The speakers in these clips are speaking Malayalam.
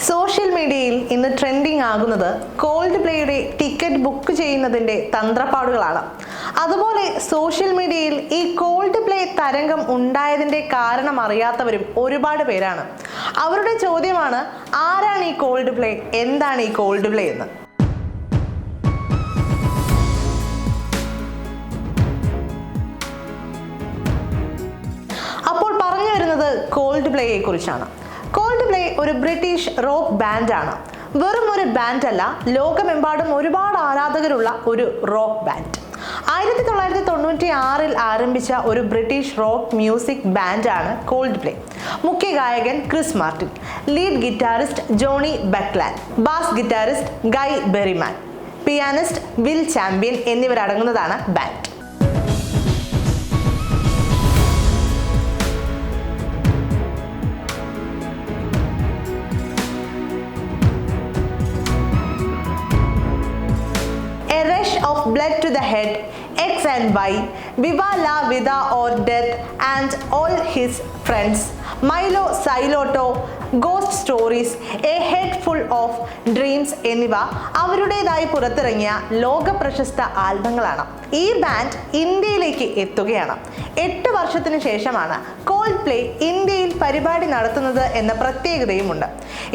സോഷ്യൽ മീഡിയയിൽ ഇന്ന് ട്രെൻഡിങ് ആകുന്നത് കോൾഡ് പ്ലേയുടെ ടിക്കറ്റ് ബുക്ക് ചെയ്യുന്നതിൻ്റെ തന്ത്രപ്പാടുകളാണ്. അതുപോലെ സോഷ്യൽ മീഡിയയിൽ ഈ കോൾഡ് പ്ലേ തരംഗം ഉണ്ടായതിൻ്റെ കാരണം അറിയാത്തവരും ഒരുപാട് പേരാണ്. അവരുടെ ചോദ്യമാണ്, ആരാണ് ഈ കോൾഡ് പ്ലേ, എന്താണ് ഈ കോൾഡ് പ്ലേ എന്ന്. അപ്പോൾ പറഞ്ഞു വരുന്നത് കോൾഡ് പ്ലേയെ കുറിച്ചാണ്. കോൾഡ് പ്ലേ ഒരു ബ്രിട്ടീഷ് റോക്ക് ബാൻഡാണ്. വെറും ഒരു ബാൻഡല്ല, ലോകമെമ്പാടും ഒരുപാട് ആരാധകരുള്ള ഒരു റോക്ക് ബാൻഡ്. 1996 ആരംഭിച്ച ഒരു ബ്രിട്ടീഷ് റോക്ക് മ്യൂസിക് ബാൻഡാണ് കോൾഡ് പ്ലേ. മുഖ്യ ഗായകൻ Chris Martin, lead guitarist Jonny Buckland, bass guitarist Guy Berryman, pianist Will Champion എന്നിവരടങ്ങുന്നതാണ് band. A rush of blood to the head, X and Y, Viva la Vida or Death and all his friends, Milo Siloto, Ghost Stories, A Head Full of Dreams എന്നിവ അവരുടേതായി പുറത്തിറങ്ങിയ ലോക പ്രശസ്ത ആൽബങ്ങളാണ്. ഈ ബാൻഡ് ഇന്ത്യയിലേക്ക് എത്തുകയാണ്. 8 വർഷത്തിന് ശേഷമാണ് കോൾഡ് പ്ലേ ഇന്ത്യയിൽ പരിപാടി നടത്തുന്നത് എന്ന പ്രത്യേകതയുമുണ്ട്.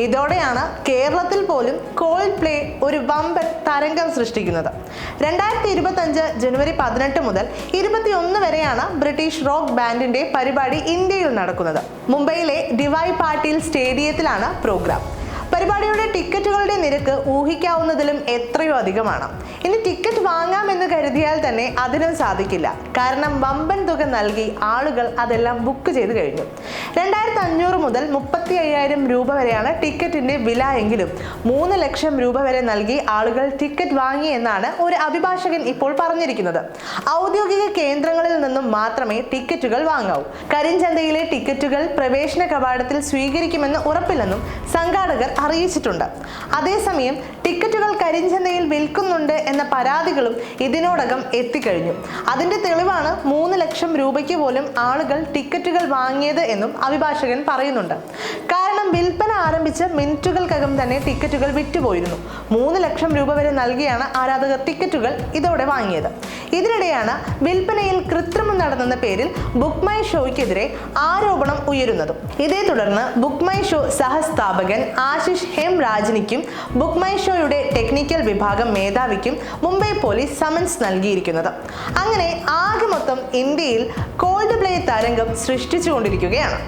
ഇതോടെയാണ് കേരളത്തിൽ പോലും കോൾഡ് പ്ലേ ഒരു വമ്പൻ തരംഗം സൃഷ്ടിക്കുന്നത്. 2025 ജനുവരി 18 മുതൽ 21 വരെയാണ് ബ്രിട്ടീഷ് റോക്ക് ബാൻഡിന്റെ പരിപാടി ഇന്ത്യയിൽ നടക്കുന്നത്. മുംബൈയിലെ ഡിവൈ പാട്ടീൽ സ്റ്റേഡിയത്തിലാണ് പ്രോഗ്രാം. പരിപാടിയുടെ ടിക്കറ്റുകളുടെ നിരക്ക് ഊഹിക്കാവുന്നതിലും എത്രയോ അധികമാണ്. ഇനി ടിക്കറ്റ് വാങ്ങാമെന്ന് കരുതിയാൽ തന്നെ അതിനും സാധിക്കില്ല. കാരണം വമ്പൻ തുക നൽകി ആളുകൾ അതെല്ലാം ബുക്ക് ചെയ്ത് കഴിഞ്ഞു. 2500 മുതൽ 35,000 രൂപ വരെയാണ് ടിക്കറ്റിന്റെ വില എങ്കിലും 3 ലക്ഷം രൂപ വരെ നൽകി ആളുകൾ ടിക്കറ്റ് വാങ്ങി എന്നാണ് ഒരു അഭിഭാഷകൻ ഇപ്പോൾ പറഞ്ഞിരിക്കുന്നത്. ഔദ്യോഗിക കേന്ദ്രങ്ങളിൽ നിന്നും മാത്രമേ ടിക്കറ്റുകൾ വാങ്ങാവൂ. കരിഞ്ചന്തയിലെ ടിക്കറ്റുകൾ പ്രവേശന കവാടത്തിൽ സ്വീകരിക്കുമെന്ന് ഉറപ്പില്ലെന്നും സംഘാടകർ അറിയിച്ചിട്ടുണ്ട്. അതേസമയം ടിക്കറ്റുകൾ കരിഞ്ചന്തയിൽ വിൽക്കുന്നുണ്ട് എന്ന പരാതികളും ഇതിനോടകം എത്തിക്കഴിഞ്ഞു. അതിന്റെ തെളിവാണ് 3 ലക്ഷം രൂപയ്ക്ക് പോലും ആളുകൾ ടിക്കറ്റുകൾ വാങ്ങിയത് എന്നും അഭിഭാഷകൻ പറയുന്നുണ്ട്. കാരണം വിൽപ്പന ആരംഭിച്ച മിനിറ്റുകൾക്കകം തന്നെ ടിക്കറ്റുകൾ വിറ്റുപോയിരുന്നു. 3 ലക്ഷം രൂപ വരെ നൽകിയാണ് ആരാധകർ ടിക്കറ്റുകൾ ഇതോടെ വാങ്ങിയത്. ഇതിനിടെയാണ് വിൽപ്പനയിൽ കൃത്രിമം നടന്നെന്ന പേരിൽ ബുക്ക് മൈ ഷോയ്ക്കെതിരെ ആരോപണം ഉയരുന്നതും. ഇതേ തുടർന്ന് ബുക്ക് മൈ ഷോ സഹസ്ഥാപകൻ ആശിഷ് ഹെംരാജിനിക്കും ബുക്ക് മൈ ഷോയുടെ ടെക്നിക്കൽ വിഭാഗം മേധാവിക്കും മുംബൈ പോലീസ് സമൻസ് നൽകിയിരിക്കുന്നത്. അങ്ങനെ ആകെ മൊത്തം ഇന്ത്യയിൽ കോൾഡ് പ്ലേ തരംഗം സൃഷ്ടിച്ചുകൊണ്ടിരിക്കുകയാണ്.